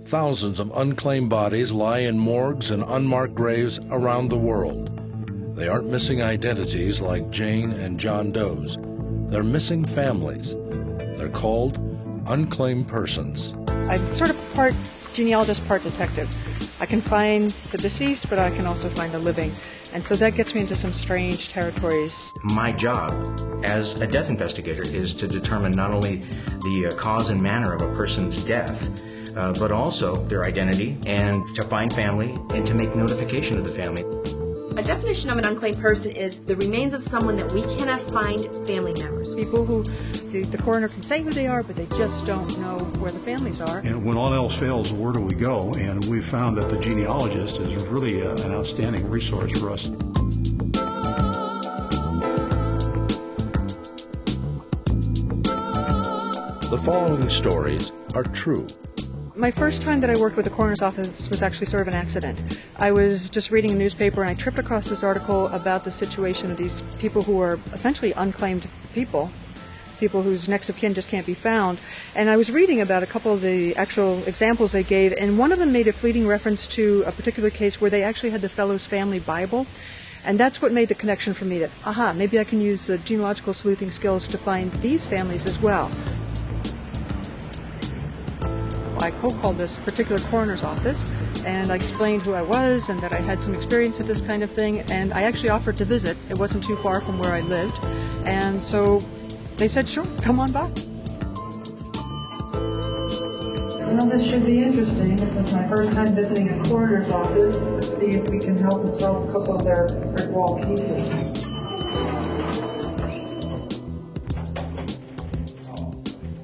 Thousands of unclaimed bodies lie in morgues and unmarked graves around the world. They aren't missing identities like Jane and John Doe's. They're missing families. They're called unclaimed persons. I'm sort of part genealogist, part detective. I can find the deceased, but I can also find the living. And so that gets me into some strange territories. My job as a death investigator is to determine not only the cause and manner of a person's death, but also their identity, and to find family and to make notification of the family. A definition of an unclaimed person is the remains of someone that we cannot find family members. People who the coroner can say who they are, but they just don't know where the families are. And when all else fails, where do we go? And we found that the genealogist is really an outstanding resource for us. The following stories are true. My first time that I worked with the coroner's office was actually sort of an accident. I was just reading a newspaper and I tripped across this article about the situation of these people who are essentially unclaimed people whose next of kin just can't be found. And I was reading about a couple of the actual examples they gave, and one of them made a fleeting reference to a particular case where they actually had the fellow's family Bible. And that's what made the connection for me that, maybe I can use the genealogical sleuthing skills to find these families as well. I cold-called this particular coroner's office, and I explained who I was and that I had some experience at this kind of thing, and I actually offered to visit. It wasn't too far from where I lived, and so they said, sure, come on by. Well, this should be interesting. This is my first time visiting a coroner's office. Let's see if we can help them solve a couple of their brick wall cases.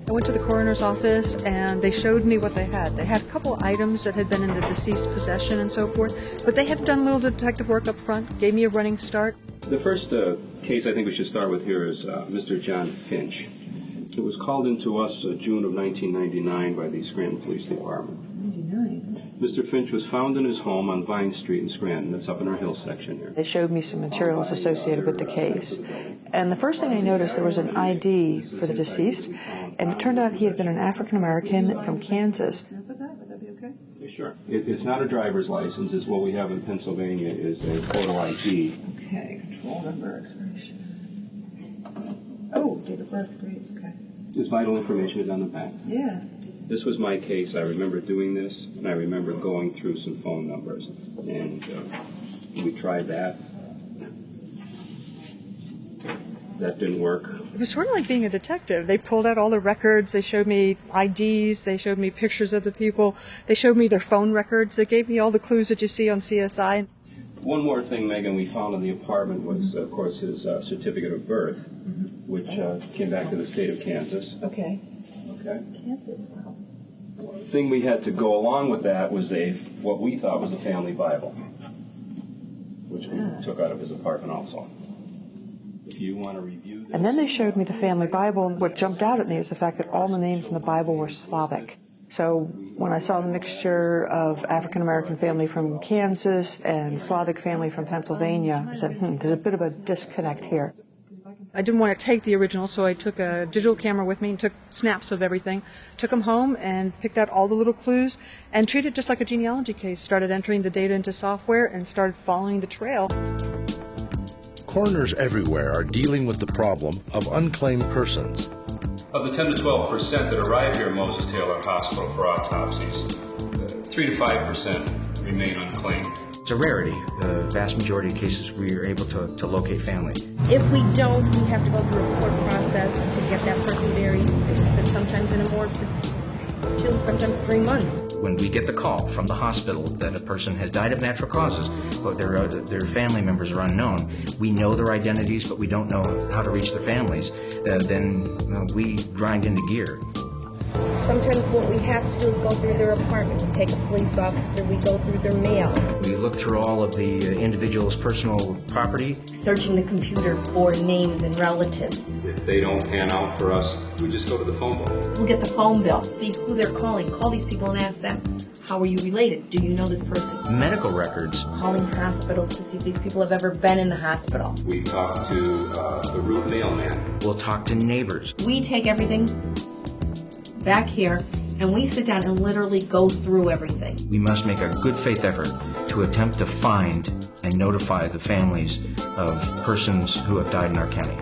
I went to the coroner's office and they showed me what they had. They had a couple items that had been in the deceased's possession and so forth, but they had done a little detective work up front, gave me a running start. The first case I think we should start with here is Mr. John Finch. It was called into us June of 1999 by the Scranton Police Department. 99? Mr. Finch was found in his home on Vine Street in Scranton. That's up in our hill section here. They showed me some materials associated with the case. And the first thing I noticed, there was an ID for the deceased, and it turned out he had been an African-American from Kansas. Can I put that? Would that be okay? Sure. It's not a driver's license. It's what we have in Pennsylvania is a photo ID. Okay, control number, expiration. Oh, date of birth, great, okay. This vital information is on the back. Yeah. This was my case. I remember doing this, and I remember going through some phone numbers. And we tried that. That didn't work. It was sort of like being a detective. They pulled out all the records. They showed me IDs. They showed me pictures of the people. They showed me their phone records. They gave me all the clues that you see on CSI. One more thing, Megan, we found in the apartment was, of course, his certificate of birth, which came back to the state of Kansas. Okay. Okay. Kansas, wow. The thing we had to go along with that was what we thought was a family Bible, which we took out of his apartment also. If you want to review this. And then they showed me the family Bible, and what jumped out at me was the fact that all the names in the Bible were Slavic. So when I saw the mixture of African-American family from Kansas and Slavic family from Pennsylvania, I said, there's a bit of a disconnect here. I didn't want to take the original, so I took a digital camera with me and took snaps of everything, took them home and picked out all the little clues and treated it just like a genealogy case. Started entering the data into software and started following the trail. Coroners everywhere are dealing with the problem of unclaimed persons. Of the 10 to 12% that arrive here at Moses Taylor Hospital for autopsies, 3 to 5% remain unclaimed. It's a rarity. The vast majority of cases we are able to locate family. If we don't, we have to go through a court process to get that person buried. They sit sometimes in a morgue for 2, sometimes 3 months. When we get the call from the hospital that a person has died of natural causes, but their family members are unknown, we know their identities, but we don't know how to reach their families, then we grind into gear. Sometimes what we have to do is go through their apartment. We take a police officer, we go through their mail. We look through all of the individual's personal property. Searching the computer for names and relatives. If they don't pan out for us, we just go to the phone book. We'll get the phone bill, see who they're calling. Call these people and ask them, how are you related? Do you know this person? Medical records. Calling hospitals to see if these people have ever been in the hospital. We talk to the root mailman. We'll talk to neighbors. We take everything back here And we sit down and literally go through everything. We must make a good faith effort to attempt to find and notify the families of persons who have died in our county.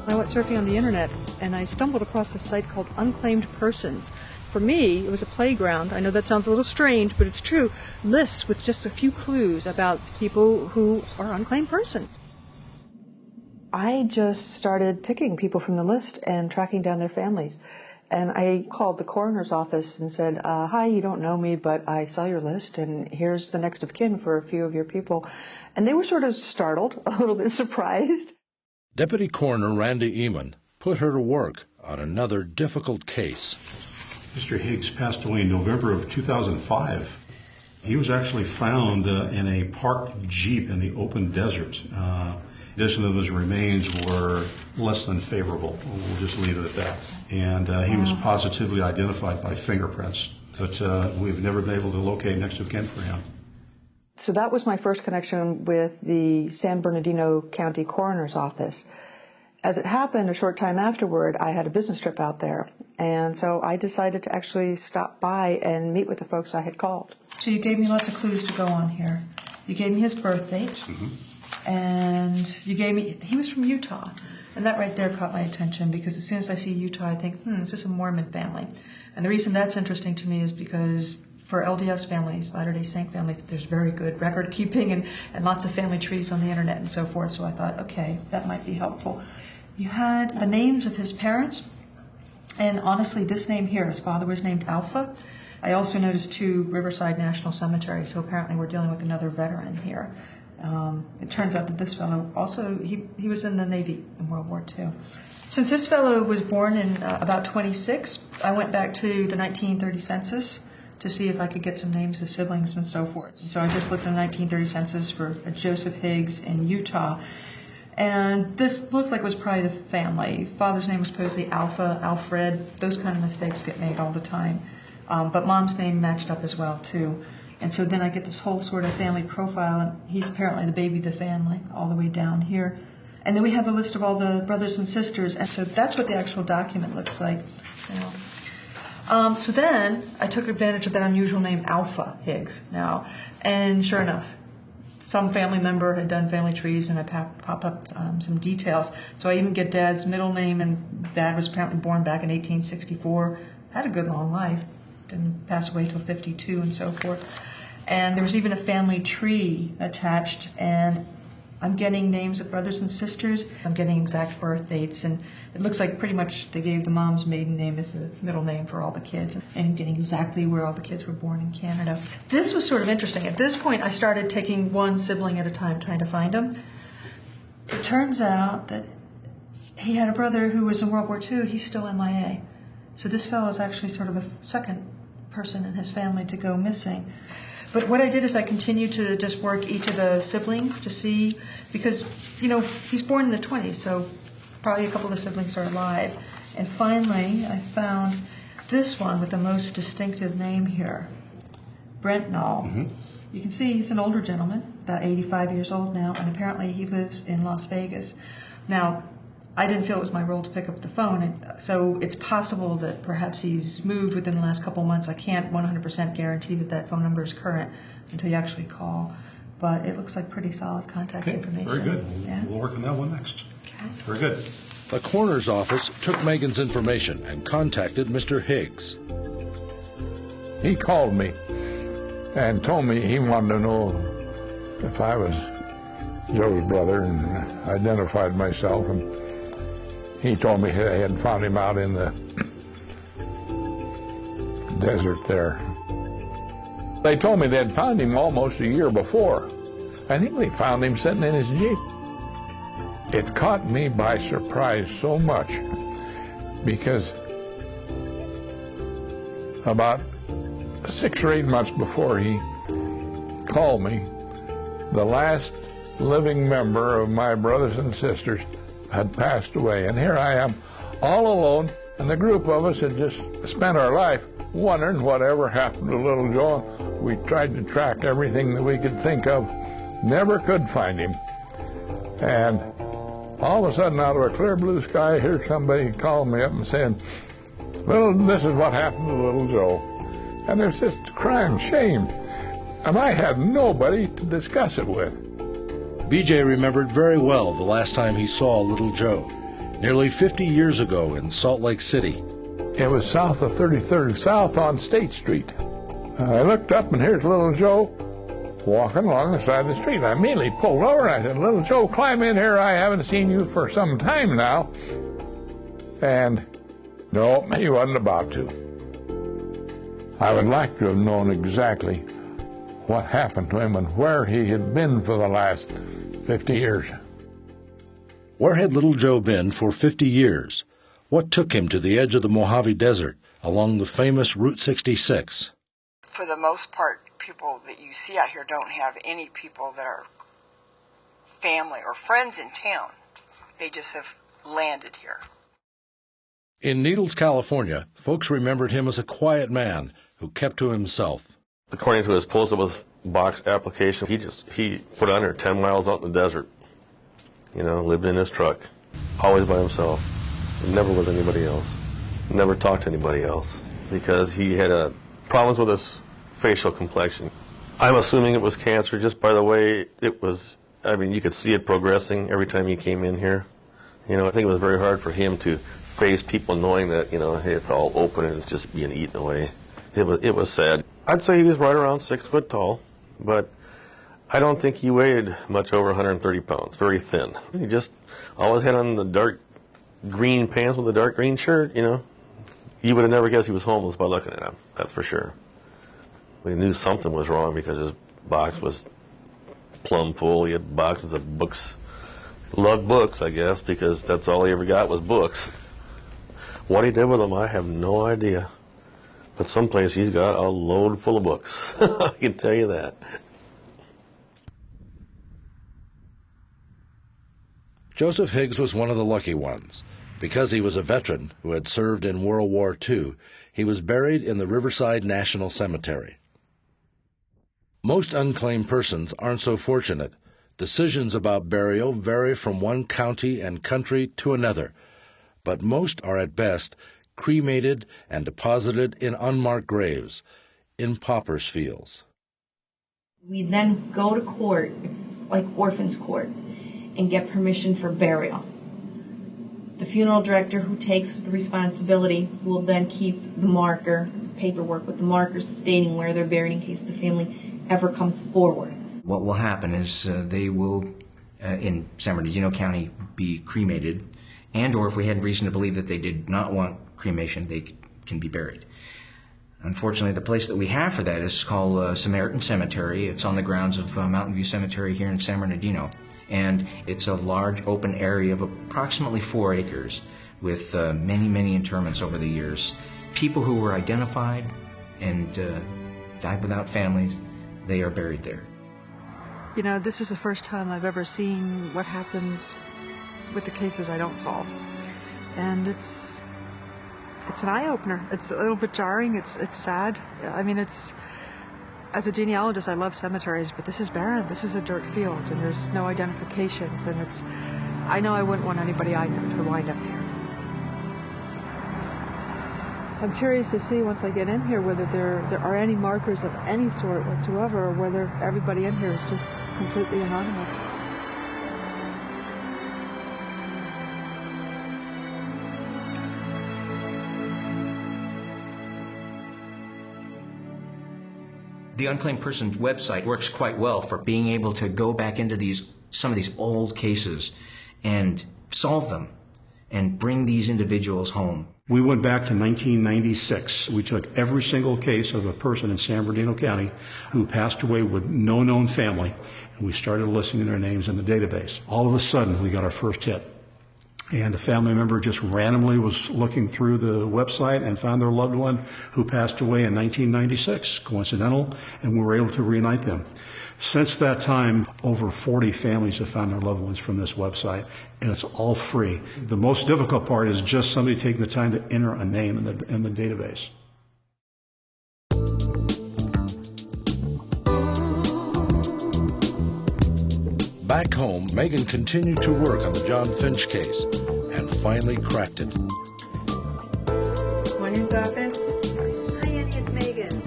I went surfing on the internet and I stumbled across a site called Unclaimed Persons. For me, it was a playground. I know that sounds a little strange, but it's true. Lists with just a few clues about people who are unclaimed persons. I just started picking people from the list and tracking down their families. And I called the coroner's office and said, hi, you don't know me, but I saw your list, and here's the next of kin for a few of your people. And they were sort of startled, a little bit surprised. Deputy Coroner Randy Eamon put her to work on another difficult case. Mr. Higgs passed away in November of 2005. He was actually found in a parked Jeep in the open desert. Condition of his remains were less than favorable. We'll just leave it at that. And he was positively identified by fingerprints, but we've never been able to locate next of kin for him. So that was my first connection with the San Bernardino County Coroner's Office. As it happened, a short time afterward, I had a business trip out there, and so I decided to actually stop by and meet with the folks I had called. So you gave me lots of clues to go on here. You gave me his birth date, and you gave me, he was from Utah, and that right there caught my attention, because as soon as I see Utah, I think, is this a Mormon family? And the reason that's interesting to me is because for LDS families, Latter-day Saint families, there's very good record keeping and lots of family trees on the internet and so forth, so I thought, okay, that might be helpful. You had the names of his parents, and honestly, this name here, his father was named Alpha. I also noticed 2 Riverside National Cemetery, so apparently we're dealing with another veteran here. It turns out that this fellow also, he was in the Navy in World War II. Since this fellow was born in about 26, I went back to the 1930 census to see if I could get some names of siblings and so forth. And so I just looked in the 1930 census for a Joseph Higgs in Utah. And this looked like it was probably the family. Father's name was supposedly Alpha, Alfred. Those kind of mistakes get made all the time. But mom's name matched up as well, too. And so then I get this whole sort of family profile, and he's apparently the baby of the family, all the way down here. And then we have a list of all the brothers and sisters, and so that's what the actual document looks like. So then I took advantage of that unusual name, Alpha Higgs, now. And sure enough, some family member had done family trees, and I popped up some details. So I even get Dad's middle name, and Dad was apparently born back in 1864. Had a good long life. Didn't pass away till 52 and so forth. And there was even a family tree attached, and I'm getting names of brothers and sisters. I'm getting exact birth dates, and it looks like pretty much they gave the mom's maiden name as the middle name for all the kids, and I'm getting exactly where all the kids were born in Canada. This was sort of interesting. At this point, I started taking one sibling at a time, trying to find him. It turns out that he had a brother who was in World War II. He's still MIA. So this fellow is actually sort of the second person in his family to go missing. But what I did is I continued to just work each of the siblings to see, because, he's born in the 20s, so probably a couple of the siblings are alive. And finally, I found this one with the most distinctive name here, Brent Knoll. You can see he's an older gentleman, about 85 years old now, and apparently he lives in Las Vegas. Now, I didn't feel it was my role to pick up the phone, and so it's possible that perhaps he's moved within the last couple of months. I can't 100% guarantee that phone number is current until you actually call, but it looks like pretty solid contact information. Very good. Yeah. We'll work on that one next. Okay. Very good. The coroner's office took Megan's information and contacted Mr. Higgs. He called me and told me he wanted to know if I was Joe's brother, and identified myself, and he told me they had found him out in the desert there. They told me they had found him almost a year before. I think they found him sitting in his Jeep. It caught me by surprise so much, because about 6 or 8 months before he called me, the last living member of my brothers and sisters had passed away, and here I am all alone, and the group of us had just spent our life wondering whatever happened to little Joe. We tried to track everything that we could think of, never could find him. And All of a sudden, out of a clear blue sky, here somebody called me up and said, this is what happened to little Joe. And it was just crying shame. And I had nobody to discuss it with. BJ remembered very well the last time he saw little Joe, nearly 50 years ago in Salt Lake City. It was south of 33rd, south on State Street. I looked up, and here's little Joe walking along the side of the street. I immediately pulled over, and I said, little Joe, climb in here. I haven't seen you for some time now. And no, he wasn't about to. I would like to have known exactly what happened to him and where he had been for the last 50 years. Where had little Joe been for 50 years? What took him to the edge of the Mojave Desert along the famous Route 66? For the most part, people that you see out here don't have any people that are family or friends in town. They just have landed here. In Needles, California, folks remembered him as a quiet man who kept to himself. According to his post box application, he put on there 10 miles out in the desert. Lived in his truck, always by himself, never with anybody else, never talked to anybody else, because he had problems with his facial complexion. I'm assuming it was cancer just by the way it was. I mean, you could see it progressing every time he came in here. I think it was very hard for him to face people knowing that, hey, it's all open and it's just being eaten away. It was sad. I'd say he was right around 6 foot tall, but I don't think he weighed much over 130 pounds, very thin. He just always had on the dark green pants with a dark green shirt, You would have never guessed he was homeless by looking at him, that's for sure. We knew something was wrong because his box was plumb full. He had boxes of books. Loved books, I guess, because that's all he ever got was books. What he did with them, I have no idea. But someplace he's got a load full of books. I can tell you that. Joseph Higgs was one of the lucky ones. Because he was a veteran who had served in World War II, he was buried in the Riverside National Cemetery. Most unclaimed persons aren't so fortunate. Decisions about burial vary from one county and country to another, but most are at best cremated and deposited in unmarked graves, in paupers' fields. We then go to court, it's like orphans court, and get permission for burial. The funeral director who takes the responsibility will then keep the marker, paperwork with the markers stating where they're buried in case the family ever comes forward. What will happen is they will, in San Bernardino County, be cremated, and or if we had reason to believe that they did not want cremation, they can be buried. Unfortunately, the place that we have for that is called Samaritan Cemetery. It's on the grounds of Mountain View Cemetery here in San Bernardino, and it's a large open area of approximately 4 acres with many, many interments over the years. People who were identified and died without families, they are buried there. This is the first time I've ever seen what happens with the cases I don't solve. And it's an eye-opener. It's a little bit jarring. It's sad. I mean, as a genealogist, I love cemeteries, but this is barren. This is a dirt field, and there's no identifications. And I know I wouldn't want anybody I know to wind up here. I'm curious to see once I get in here whether there are any markers of any sort whatsoever, or whether everybody in here is just completely anonymous. The Unclaimed Persons website works quite well for being able to go back into some of these old cases and solve them and bring these individuals home. We went back to 1996. We took every single case of a person in San Bernardino County who passed away with no known family, and we started listing their names in the database. All of a sudden, we got our first hit. And a family member just randomly was looking through the website and found their loved one who passed away in 1996, coincidental, and we were able to reunite them. Since that time, over 40 families have found their loved ones from this website, and it's all free. The most difficult part is just somebody taking the time to enter a name in the database. Back home, Megan continued to work on the John Finch case and finally cracked it. Coroner's office. Hi, Annie, it's Megan.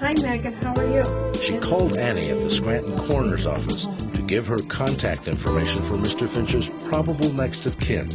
Hi, Megan. How are you? She called Annie at the Scranton Coroner's office to give her contact information for Mr. Finch's probable next of kin.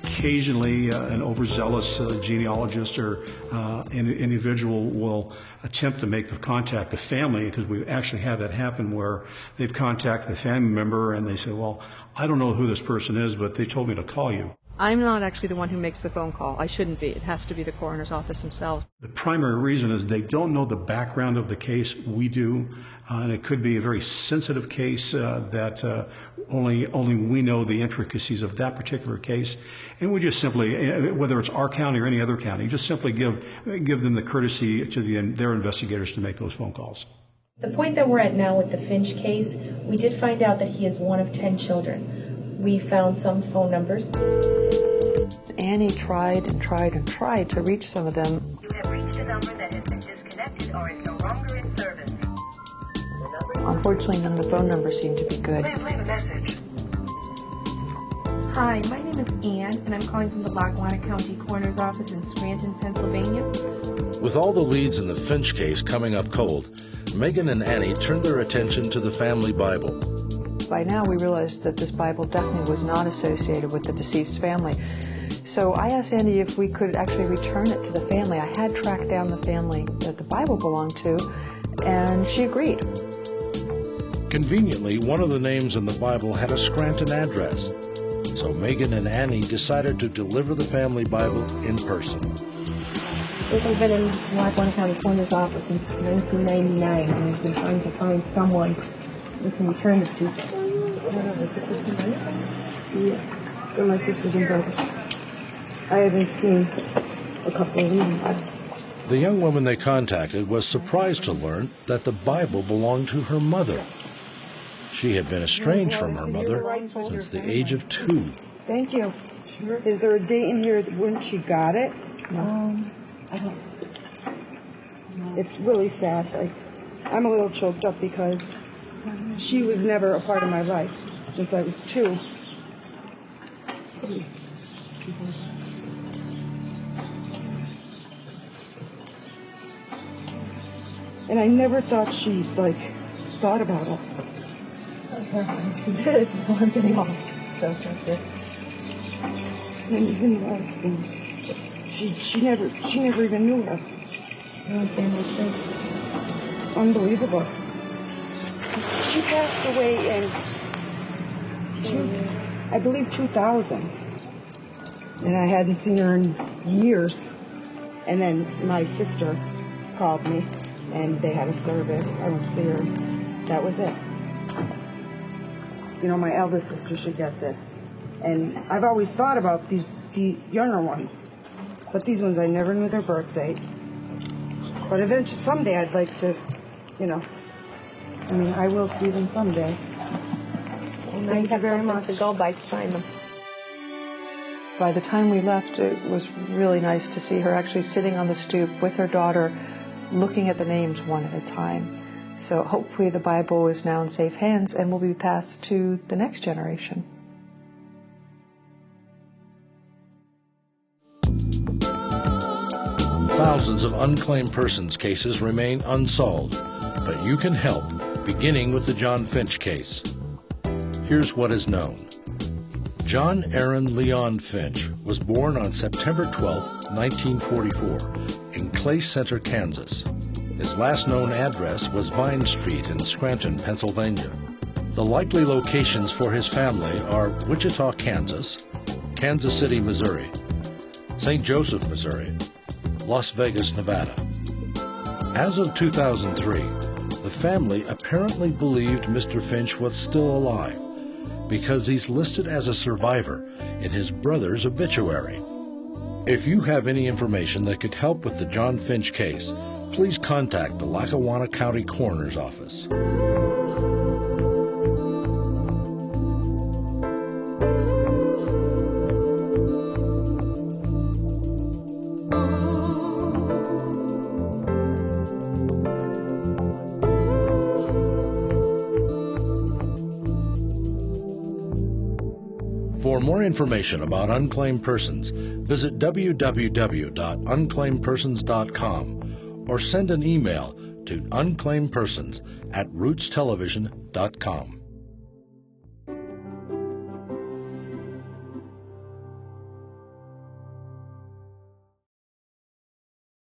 Occasionally, an overzealous genealogist or an individual will attempt to make the contact of family, because we've actually had that happen where they've contacted a family member and they say, well, I don't know who this person is, but they told me to call you. I'm not actually the one who makes the phone call. I shouldn't be. It has to be the coroner's office themselves. The primary reason is they don't know the background of the case. We do, and it could be a very sensitive case that only we know the intricacies of that particular case. And we just simply, whether it's our county or any other county, just simply give them the courtesy to their investigators to make those phone calls. The point that we're at now with the Finch case, we did find out that he is one of 10 children. We found some phone numbers. Annie tried and tried and tried to reach some of them. You have reached a number that has been disconnected or is no longer in service. Unfortunately, none of the phone numbers seemed to be good. Please leave a message. Hi, my name is Ann, and I'm calling from the Lackawanna County Coroner's Office in Scranton, Pennsylvania. With all the leads in the Finch case coming up cold, Megan and Annie turned their attention to the family Bible. By now, we realized that this Bible definitely was not associated with the deceased family. So I asked Andy if we could actually return it to the family. I had tracked down the family that the Bible belonged to, and she agreed. Conveniently, one of the names in the Bible had a Scranton address. So Megan and Annie decided to deliver the family Bible in person. I've been in Lackawanna County Coroner's Office since 1999, and I've been trying to find someone who can return this to. I don't know, is this sister Maya? Yes, they're my sisters and brothers. I haven't seen a couple of them. The young woman they contacted was surprised to learn that the Bible belonged to her mother. She had been estranged from her mother since the age of 2. Thank you. Sure. Is there a date in here when she got it? No. I don't. No. It's really sad. I'm a little choked up because she was never a part of my life since I was 2. And I never thought she thought about us. She did. Well, I'm getting all choked up here. And even last thing, she never even knew her. I don't understand what she did. It's unbelievable. She passed away in, I believe, 2000. And I hadn't seen her in years. And then my sister called me, and they had a service. I went to see her. That was it. You know, my eldest sister should get this. And I've always thought about the younger ones. But these ones, I never knew their birth date. But eventually, someday, I'd like to, I will see them someday. Thank you very much. To go by to find them. By the time we left, it was really nice to see her actually sitting on the stoop with her daughter, looking at the names one at a time. So hopefully the Bible is now in safe hands and will be passed to the next generation. Thousands of unclaimed persons cases remain unsolved, but you can help, beginning with the John Finch case. Here's what is known. John Aaron Leon Finch was born on September 12, 1944, in Clay Center, Kansas. His last known address was Vine Street in Scranton, Pennsylvania. The likely locations for his family are Wichita, Kansas, Kansas City, Missouri, St. Joseph, Missouri, Las Vegas, Nevada. As of 2003, the family apparently believed Mr. Finch was still alive because he's listed as a survivor in his brother's obituary. If you have any information that could help with the John Finch case, please contact the Lackawanna County Coroner's Office. For more information about unclaimed persons, visit www.unclaimedpersons.com or send an email to unclaimedpersons@rootstelevision.com.